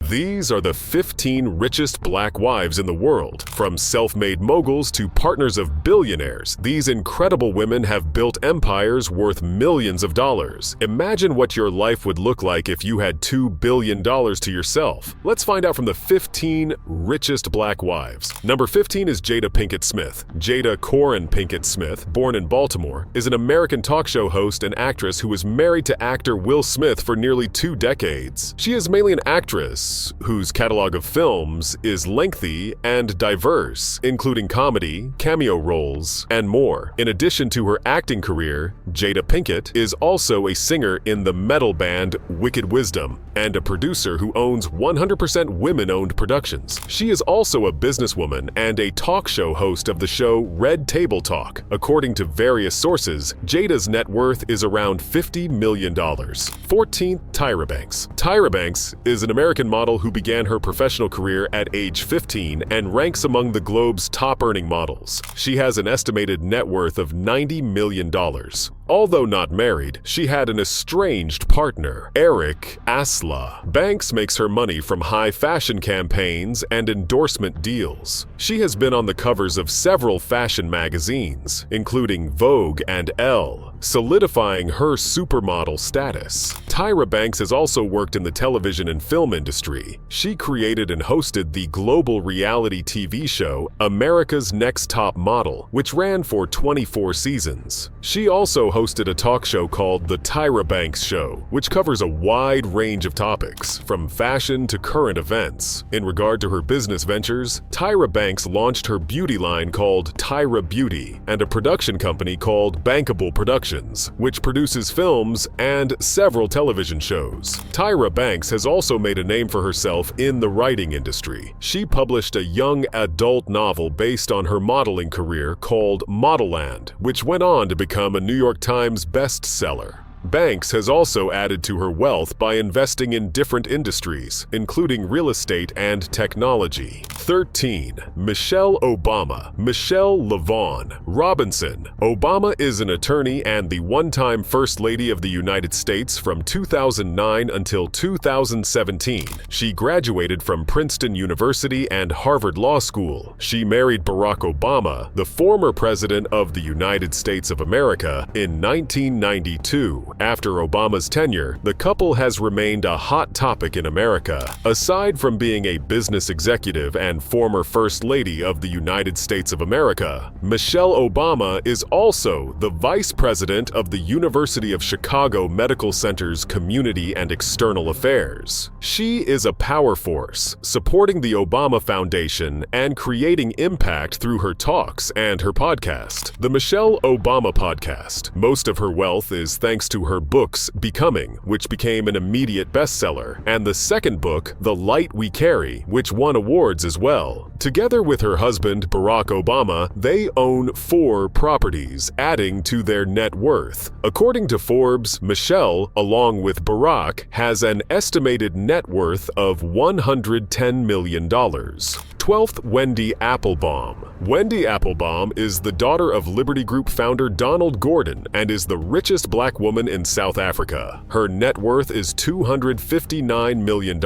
These are the 15 richest black wives in the world. From self-made moguls to partners of billionaires, these incredible women have built empires worth millions of dollars. Imagine what your life would look like if you had $2 billion to yourself. Let's find out from the 15 richest black wives. Number 15 is Jada Pinkett Smith. Jada Corin Pinkett Smith, born in Baltimore, is an American talk show host and actress who was married to actor Will Smith for nearly 2 decades. She is mainly an actress whose catalog of films is lengthy and diverse, including comedy, cameo roles, and more. In addition to her acting career, Jada Pinkett is also a singer in the metal band Wicked Wisdom and a producer who owns 100% women-owned productions. She is also a businesswoman and a talk show host of the show Red Table Talk. According to various sources, Jada's net worth is around $50 million. 14th, Tyra Banks. Tyra Banks is an American model who began her professional career at age 15 and ranks among the globe's top-earning models. She has an estimated net worth of $90 million. Although not married, she had an estranged partner, Eric Asla. Banks makes her money from high fashion campaigns and endorsement deals. She has been on the covers of several fashion magazines, including Vogue and Elle, solidifying her supermodel status. Tyra Banks has also worked in the television and film industry. She created and hosted the global reality TV show America's Next Top Model, which ran for 24 seasons. She also hosted a talk show called The Tyra Banks Show, which covers a wide range of topics, from fashion to current events. In regard to her business ventures, Tyra Banks launched her beauty line called Tyra Beauty and a production company called Bankable Productions, which produces films and several television shows. Tyra Banks has also made a name for herself in the writing industry. She published a young adult novel based on her modeling career called Modelland, which went on to become a New York Times bestseller. Banks has also added to her wealth by investing in different industries, including real estate and technology. 13. Michelle Obama. Michelle LaVaughn Robinson. Obama is an attorney and the one-time First Lady of the United States from 2009 until 2017. She graduated from Princeton University and Harvard Law School. She married Barack Obama, the former President of the United States of America, in 1992. After Obama's tenure, the couple has remained a hot topic in America. Aside from being a business executive and former First Lady of the United States of America, Michelle Obama is also the Vice President of the University of Chicago Medical Center's Community and External Affairs. She is a power force, supporting the Obama Foundation and creating impact through her talks and her podcast, the Michelle Obama Podcast. Most of her wealth is thanks to her books Becoming, which became an immediate bestseller, and the second book, The Light We Carry, which won awards as well. Together with her husband, Barack Obama, they own 4 properties, adding to their net worth. According to Forbes, Michelle, along with Barack, has an estimated net worth of $110 million. 12th, Wendy Applebaum. Wendy Applebaum is the daughter of Liberty Group founder Donald Gordon and is the richest black woman in South Africa. Her net worth is $259 million.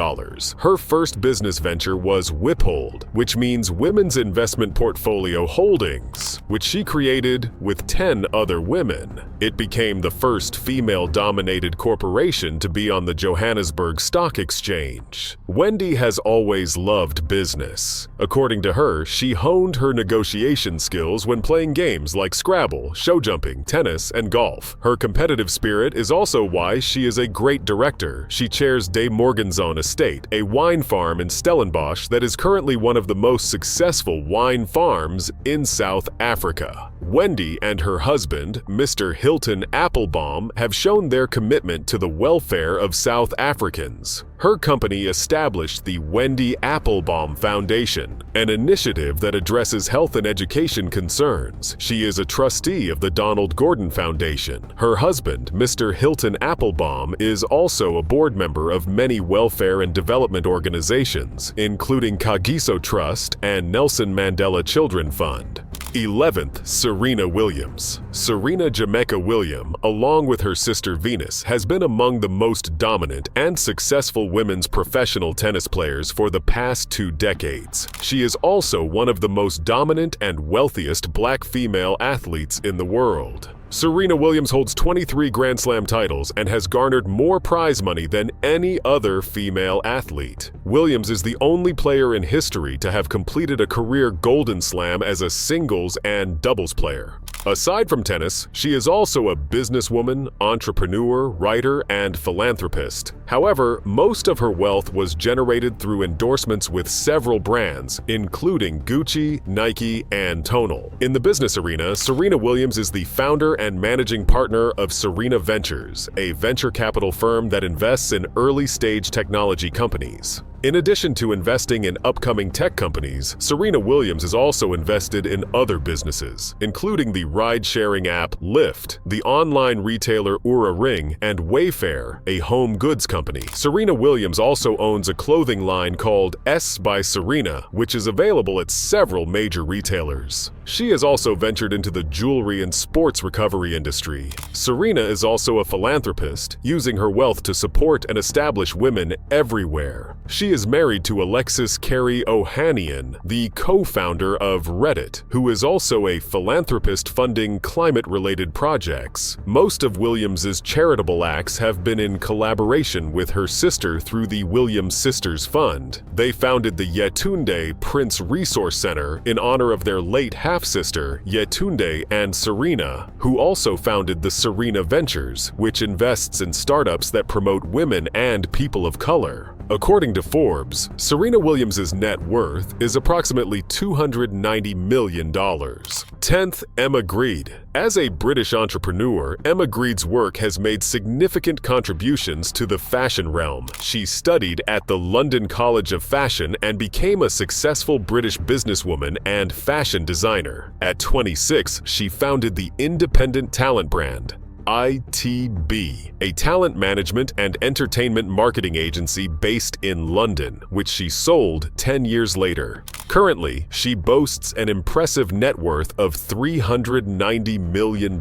Her first business venture was Whiphold, which means Women's Investment Portfolio Holdings, which she created with 10 other women. It became the first female-dominated corporation to be on the Johannesburg Stock Exchange. Wendy has always loved business. According to her, she honed her negotiation skills when playing games like Scrabble, show jumping, tennis, and golf. Her competitive spirit is also why she is a great director. She chairs De Morganzon Estate, a wine farm in Stellenbosch that is currently one of the most successful wine farms in South Africa. Wendy and her husband, Mr. Hilton Applebaum, have shown their commitment to the welfare of South Africans. Her company established the Wendy Applebaum Foundation, an initiative that addresses health and education concerns. She is a trustee of the Donald Gordon Foundation. Her husband, Mr. Hilton Applebaum, is also a board member of many welfare and development organizations, including Kagiso Trust and Nelson Mandela Children Fund. 11th, Serena Williams. Serena Jamaica Williams, along with her sister Venus, has been among the most dominant and successful women's professional tennis players for the past 2 decades. She is also one of the most dominant and wealthiest black female athletes in the world. Serena Williams holds 23 Grand Slam titles and has garnered more prize money than any other female athlete. Williams is the only player in history to have completed a career Golden Slam as a singles and doubles player. Aside from tennis, she is also a businesswoman, entrepreneur, writer, and philanthropist. However, most of her wealth was generated through endorsements with several brands, including Gucci, Nike, and Tonal. In the business arena, Serena Williams is the founder and managing partner of Serena Ventures, a venture capital firm that invests in early-stage technology companies. In addition to investing in upcoming tech companies, Serena Williams is also invested in other businesses, including the ride-sharing app Lyft, the online retailer Oura Ring, and Wayfair, a home goods company. Serena Williams also owns a clothing line called S by Serena, which is available at several major retailers. She has also ventured into the jewelry and sports recovery industry. Serena is also a philanthropist, using her wealth to support and establish women everywhere. She is married to Alexis Carey Ohanian, the co-founder of Reddit, who is also a philanthropist funding climate-related projects. Most of Williams's charitable acts have been in collaboration with her sister through the Williams Sisters Fund. They founded the Yetunde Prince Resource Center in honor of their late half-sister, Yetunde and Serena, who also founded the Serena Ventures, which invests in startups that promote women and people of color. According to Forbes, Serena Williams' net worth is approximately $290 million. 10th, Emma Grede. As a British entrepreneur, Emma Grede's work has made significant contributions to the fashion realm. She studied at the London College of Fashion and became a successful British businesswoman and fashion designer. At 26, she founded the independent talent brand ITB, a talent management and entertainment marketing agency based in London, which she sold 10 years later. Currently, she boasts an impressive net worth of $390 million.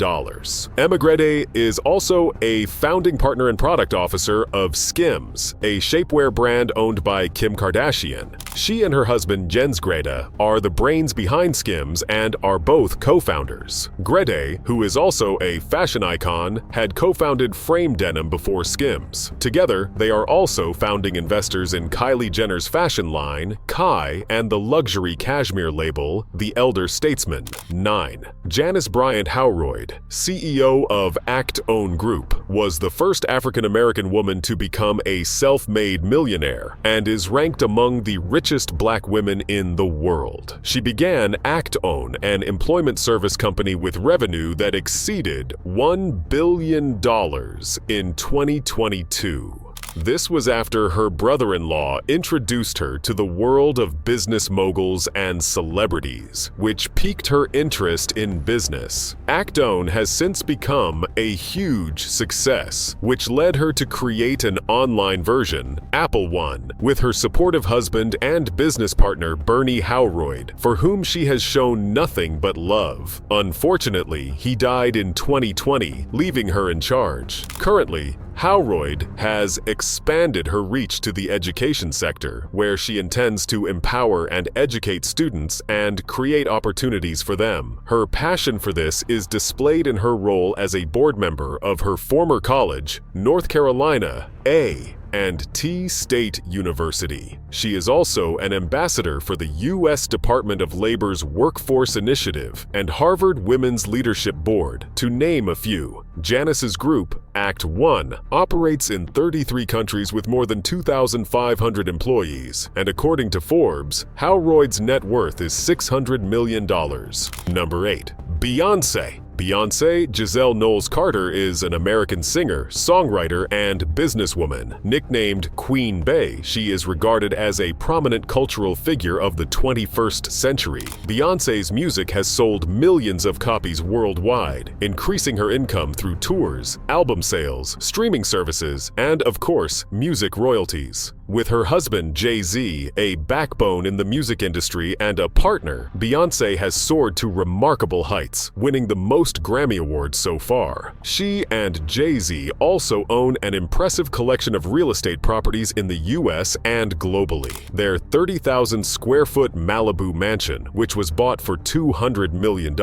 Emma Grede is also a founding partner and product officer of Skims, a shapewear brand owned by Kim Kardashian. She and her husband Jens Grede are the brains behind Skims and are both co-founders. Grede, who is also a fashion icon, had co-founded Frame Denim before Skims. Together, they are also founding investors in Kylie Jenner's fashion line, Kai, and the luxury cashmere label, The Elder Statesman. 9. Janice Bryant Howroyd, CEO of Act Own Group, was the first African-American woman to become a self-made millionaire and is ranked among the richest black women in the world. She began Act Own, an employment service company with revenue that exceeded $1 billion in 2022. This was after her brother-in-law introduced her to the world of business moguls and celebrities, which piqued her interest in business. Act Own has since become a huge success, which led her to create an online version, Apple One, with her supportive husband and business partner Bernie Howroyd, for whom she has shown nothing but love. Unfortunately, he died in 2020, leaving her in charge. Currently, Howroyd has expanded her reach to the education sector, where she intends to empower and educate students and create opportunities for them. Her passion for this is displayed in her role as a board member of her former college, North Carolina A&T State University. She is also an ambassador for the U.S. Department of Labor's Workforce Initiative and Harvard Women's Leadership Board, to name a few. Janice's group, Act One, operates in 33 countries with more than 2,500 employees, and according to Forbes, Howroyd's net worth is $600 million. Number 8. Beyoncé. Beyoncé Giselle Knowles-Carter is an American singer, songwriter, and businesswoman. Nicknamed Queen Bey, she is regarded as a prominent cultural figure of the 21st century. Beyoncé's music has sold millions of copies worldwide, increasing her income through tours, album sales, streaming services, and, of course, music royalties. With her husband, Jay-Z, a backbone in the music industry and a partner, Beyoncé has soared to remarkable heights, winning the most most Grammy Awards so far. She and Jay-Z also own an impressive collection of real estate properties in the US and globally. Their 30,000 square foot Malibu mansion, which was bought for $200 million,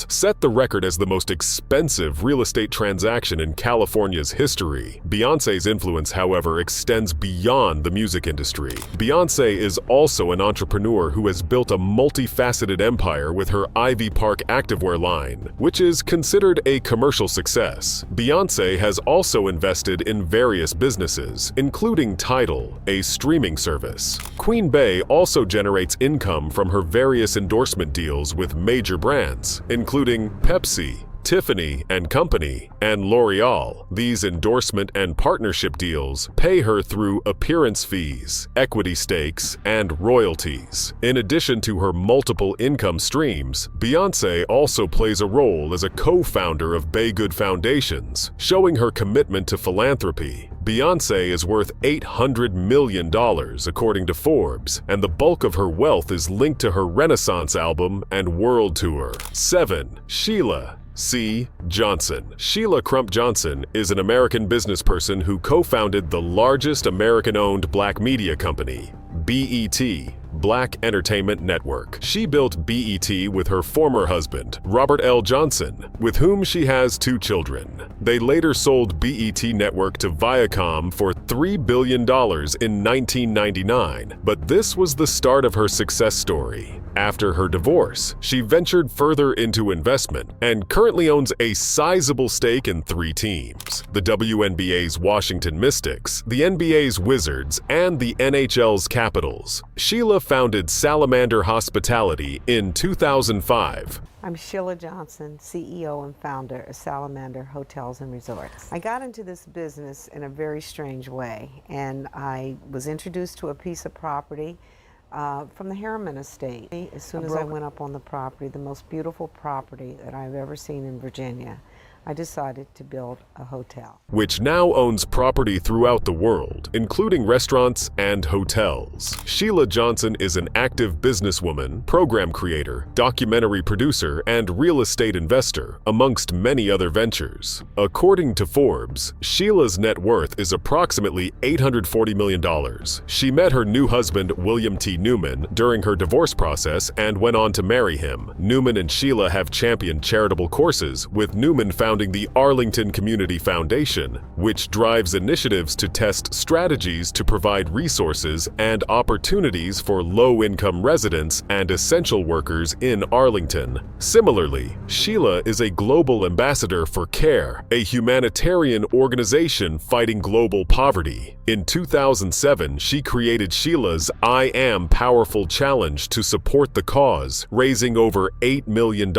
set the record as the most expensive real estate transaction in California's history. Beyoncé's influence, however, extends beyond the music industry. Beyoncé is also an entrepreneur who has built a multifaceted empire with her Ivy Park activewear line, which is considered a commercial success. Beyoncé has also invested in various businesses, including Tidal, a streaming service. Queen Bey also generates income from her various endorsement deals with major brands, including Pepsi, Tiffany & Company, and L'Oreal. These endorsement and partnership deals pay her through appearance fees, equity stakes, and royalties. In addition to her multiple income streams, Beyoncé also plays a role as a co-founder of Beygood Foundations, showing her commitment to philanthropy. Beyoncé is worth $800 million according to Forbes, and the bulk of her wealth is linked to her Renaissance album and world tour. 7. Sheila C. Johnson. Sheila Crump Johnson is an American businessperson who co-founded the largest American-owned black media company, BET, Black Entertainment Network. She built BET with her former husband, Robert L. Johnson, with whom she has 2 children. They later sold BET Network to Viacom for $3 billion in 1999, but this was the start of her success story. After her divorce, she ventured further into investment and currently owns a sizable stake in 3 teams: the WNBA's Washington Mystics, the NBA's Wizards, and the NHL's Capitals. Sheila founded Salamander Hospitality in 2005. I'm Sheila Johnson, CEO and founder of Salamander Hotels and Resorts. I got into this business in a very strange way, and I was introduced to a piece of property from the Harriman Estate. As soon as I went up on the property, the most beautiful property that I've ever seen in Virginia, I decided to build a hotel. Which now owns property throughout the world, including restaurants and hotels. Sheila Johnson is an active businesswoman, program creator, documentary producer, and real estate investor, amongst many other ventures. According to Forbes, Sheila's net worth is approximately $840 million. She met her new husband, William T. Newman, during her divorce process and went on to marry him. Newman and Sheila have championed charitable courses, with Newman founding the Arlington Community Foundation, which drives initiatives to test strategies to provide resources and opportunities for low-income residents and essential workers in Arlington. Similarly, Sheila is a global ambassador for CARE, a humanitarian organization fighting global poverty. In 2007, she created Sheila's I Am Powerful Challenge to support the cause, raising over $8 million.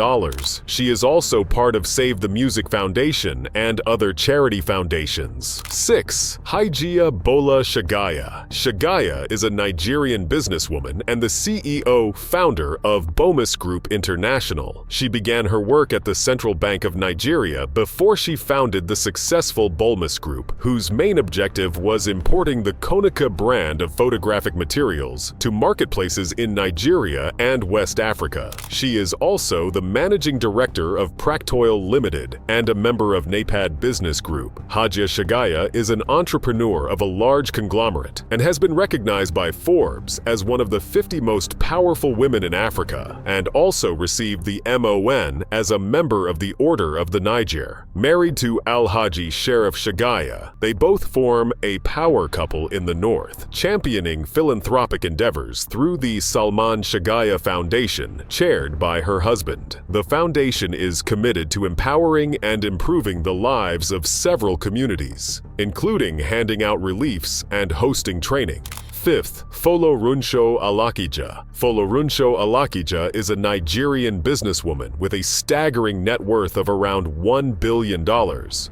She is also part of Save the Music Foundation and other charity foundations. 6. Hajia Bola Shagaya. Shagaya is a Nigerian businesswoman and the CEO founder of Bomis Group International. She began her work at the Central Bank of Nigeria before she founded the successful Bomis Group, whose main objective was importing the Konica brand of photographic materials to marketplaces in Nigeria and West Africa. She is also the managing director of Practoil Limited and a member of Napad Business Group. Hajia Shagaya is an entrepreneur of a large conglomerate and has been recognized by Forbes as one of the 50 most powerful women in Africa, and also received the MON as a member of the Order of the Niger. Married to Alhaji Sheriff Shagaya, they both form a power couple in the north, championing philanthropic endeavors through the Salman Shagaya Foundation, chaired by her husband. The foundation is committed to empowering and improving the lives of several communities, including handing out reliefs and hosting training. 5th, Folorunsho Alakija. Folorunsho Alakija is a Nigerian businesswoman with a staggering net worth of around $1 billion,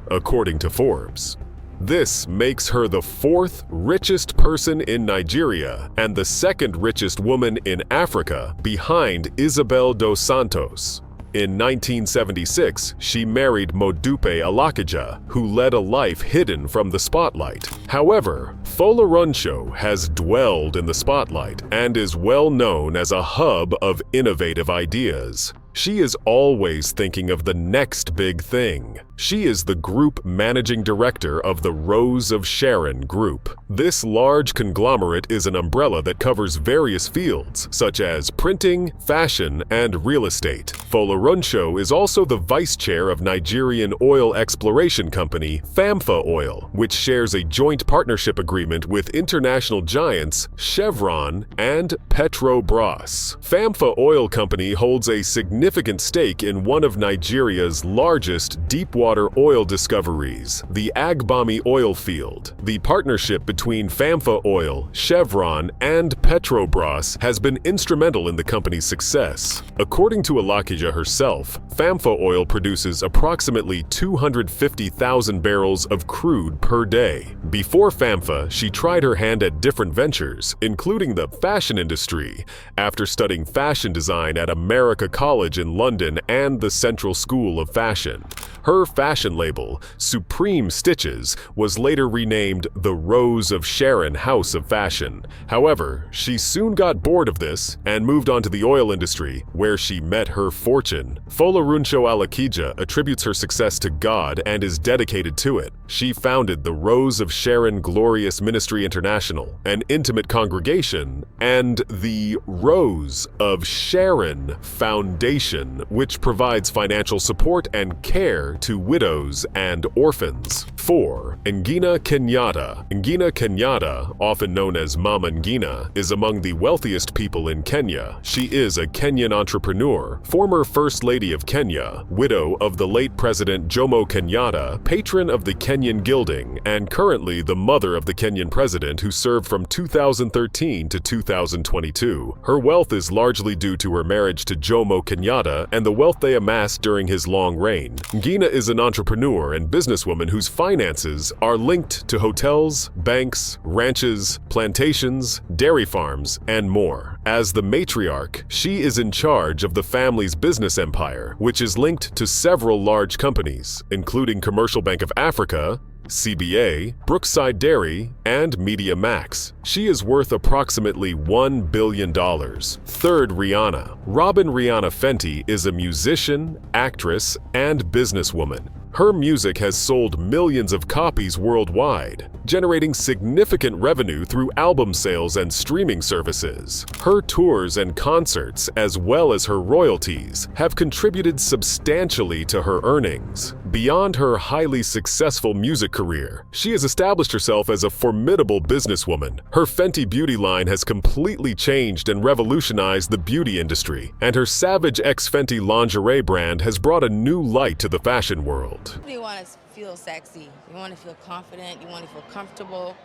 according to Forbes. This makes her the 4th richest person in Nigeria and the 2nd richest woman in Africa, behind Isabel dos Santos. In 1976, she married Modupe Alakija, who led a life hidden from the spotlight. However, Folorunsho has dwelled in the spotlight and is well known as a hub of innovative ideas. She is always thinking of the next big thing. She is the group managing director of the Rose of Sharon Group. This large conglomerate is an umbrella that covers various fields, such as printing, fashion, and real estate. Folorunsho is also the vice chair of Nigerian oil exploration company Famfa Oil, which shares a joint partnership agreement with international giants Chevron and Petrobras. Famfa Oil Company holds a significant stake in one of Nigeria's largest deepwater oil discoveries, the Agbami oil field. The partnership between Famfa Oil, Chevron, and Petrobras has been instrumental in the company's success. According to Alakija herself, Famfa Oil produces approximately 250,000 barrels of crude per day. Before Famfa, she tried her hand at different ventures, including the fashion industry, after studying fashion design at America College in London and the Central School of Fashion. Her fashion label, Supreme Stitches, was later renamed the Rose of Sharon House of Fashion. However, she soon got bored of this and moved on to the oil industry, where she met her fortune. Folorunsho Alakija attributes her success to God and is dedicated to it. She founded the Rose of Sharon Glorious Ministry International, an intimate congregation, and the Rose of Sharon Foundation, which provides financial support and care to widows and orphans. 4. Ngina Kenyatta. Ngina Kenyatta, often known as Mama Ngina, is among the wealthiest people in Kenya. She is a Kenyan entrepreneur, former First Lady of Kenya, widow of the late President Jomo Kenyatta, patron of the Kenyan Gilding, and currently the mother of the Kenyan president who served from 2013 to 2022. Her wealth is largely due to her marriage to Jomo Kenyatta and the wealth they amassed during his long reign. Ngina is an entrepreneur and businesswoman whose finances are linked to hotels, banks, ranches, plantations, dairy farms, and more. As the matriarch, she is in charge of the family's business empire, which is linked to several large companies, including Commercial Bank of Africa, CBA, Brookside Dairy, and Media Max. She is worth approximately $1 billion. 3rd, Rihanna. Robin Rihanna Fenty is a musician, actress, and businesswoman. Her music has sold millions of copies worldwide, generating significant revenue through album sales and streaming services. Her tours and concerts, as well as her royalties, have contributed substantially to her earnings. Beyond her highly successful music career, she has established herself as a formidable businesswoman. Her Fenty beauty line has completely changed and revolutionized the beauty industry, and her Savage X Fenty lingerie brand has brought a new light to the fashion world. You want to feel sexy, you want to feel confident, you want to feel comfortable.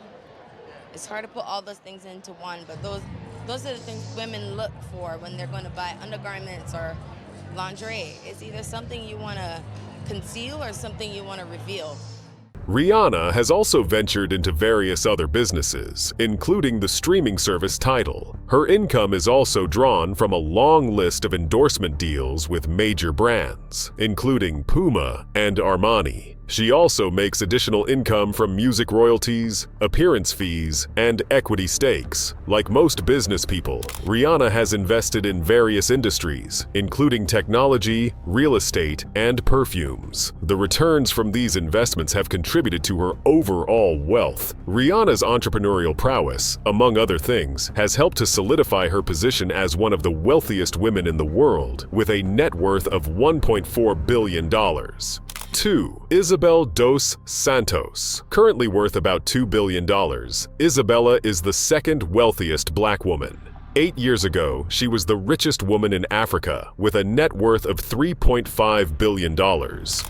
It's hard to put all those things into one, but those are the things women look for when they're going to buy undergarments or lingerie. It's either something you want to conceal or something you want to reveal. Rihanna has also ventured into various other businesses, including the streaming service Tidal. Her income is also drawn from a long list of endorsement deals with major brands, including Puma and Armani. She also makes additional income from music royalties, appearance fees, and equity stakes. Like most business people, Rihanna has invested in various industries, including technology, real estate, and perfumes. The returns from these investments have contributed to her overall wealth. Rihanna's entrepreneurial prowess, among other things, has helped to solidify her position as one of the wealthiest women in the world, with a net worth of $1.4 billion. 2. Isabel dos Santos. Currently worth about $2 billion, Isabella is the second wealthiest black woman. 8 years ago, she was the richest woman in Africa, with a net worth of $3.5 billion.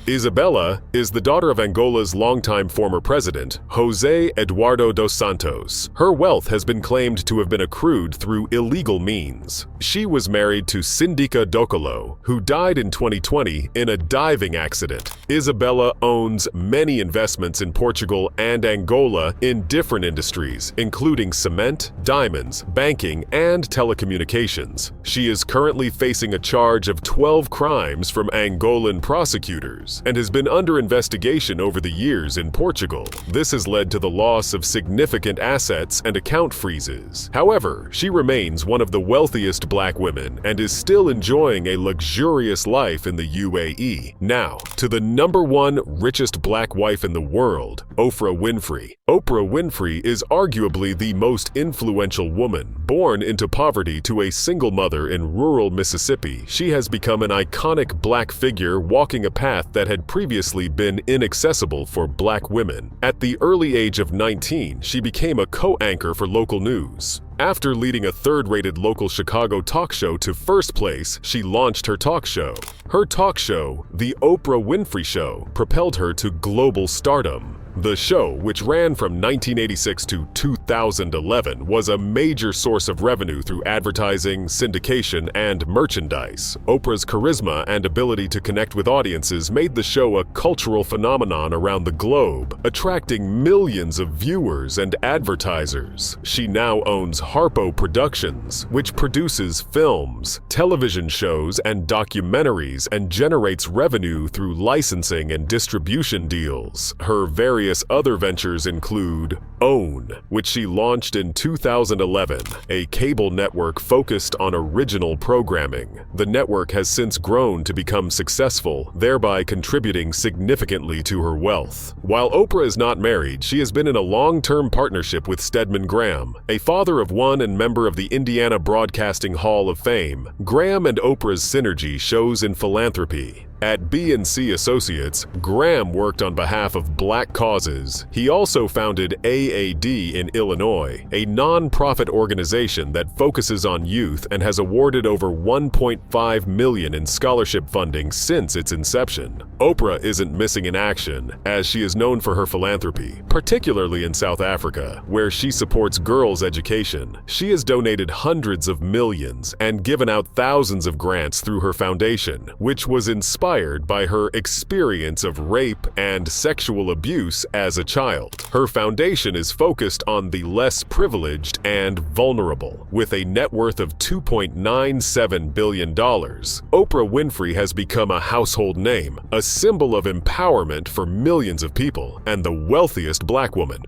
Isabella is the daughter of Angola's longtime former president, José Eduardo dos Santos. Her wealth has been claimed to have been accrued through illegal means. She was married to Sindika Dokolo, who died in 2020 in a diving accident. Isabella owns many investments in Portugal and Angola in different industries, including cement, diamonds, banking, and and telecommunications. She is currently facing a charge of 12 crimes from Angolan prosecutors and has been under investigation over the years in Portugal. This has led to the loss of significant assets and account freezes. However, she remains one of the wealthiest black women and is still enjoying a luxurious life in the UAE. Now, to the #1 richest black wife in the world, Oprah Winfrey. Oprah Winfrey is arguably the most influential woman. Born into poverty to a single mother in rural Mississippi, she has become an iconic black figure walking a path that had previously been inaccessible for black women. At the early age of 19, she became a co-anchor for local news. After leading a third-rated local Chicago talk show to first place, she launched her talk show. Her talk show, The Oprah Winfrey Show, propelled her to global stardom. The show, which ran from 1986 to 2011, was a major source of revenue through advertising, syndication, and merchandise. Oprah's charisma and ability to connect with audiences made the show a cultural phenomenon around the globe, attracting millions of viewers and advertisers. She now owns Harpo Productions, which produces films, television shows, and documentaries and generates revenue through licensing and distribution deals. Her various other ventures include OWN, which she launched in 2011, a cable network focused on original programming. The network has since grown to become successful, thereby contributing significantly to her wealth. While Oprah is not married, she has been in a long-term partnership with Stedman Graham, a father of one and member of the Indiana Broadcasting Hall of Fame. Graham and Oprah's synergy shows in philanthropy. At B&C Associates, Graham worked on behalf of black causes. He also founded AAD in Illinois, a non-profit organization that focuses on youth and has awarded over $1.5 million in scholarship funding since its inception. Oprah isn't missing in action, as she is known for her philanthropy, particularly in South Africa, where she supports girls' education. She has donated hundreds of millions and given out thousands of grants through her foundation, which was inspired by her experience of rape and sexual abuse as a child. Her foundation is focused on the less privileged and vulnerable. With a net worth of $2.97 billion, Oprah Winfrey has become a household name, a symbol of empowerment for millions of people, and the wealthiest black woman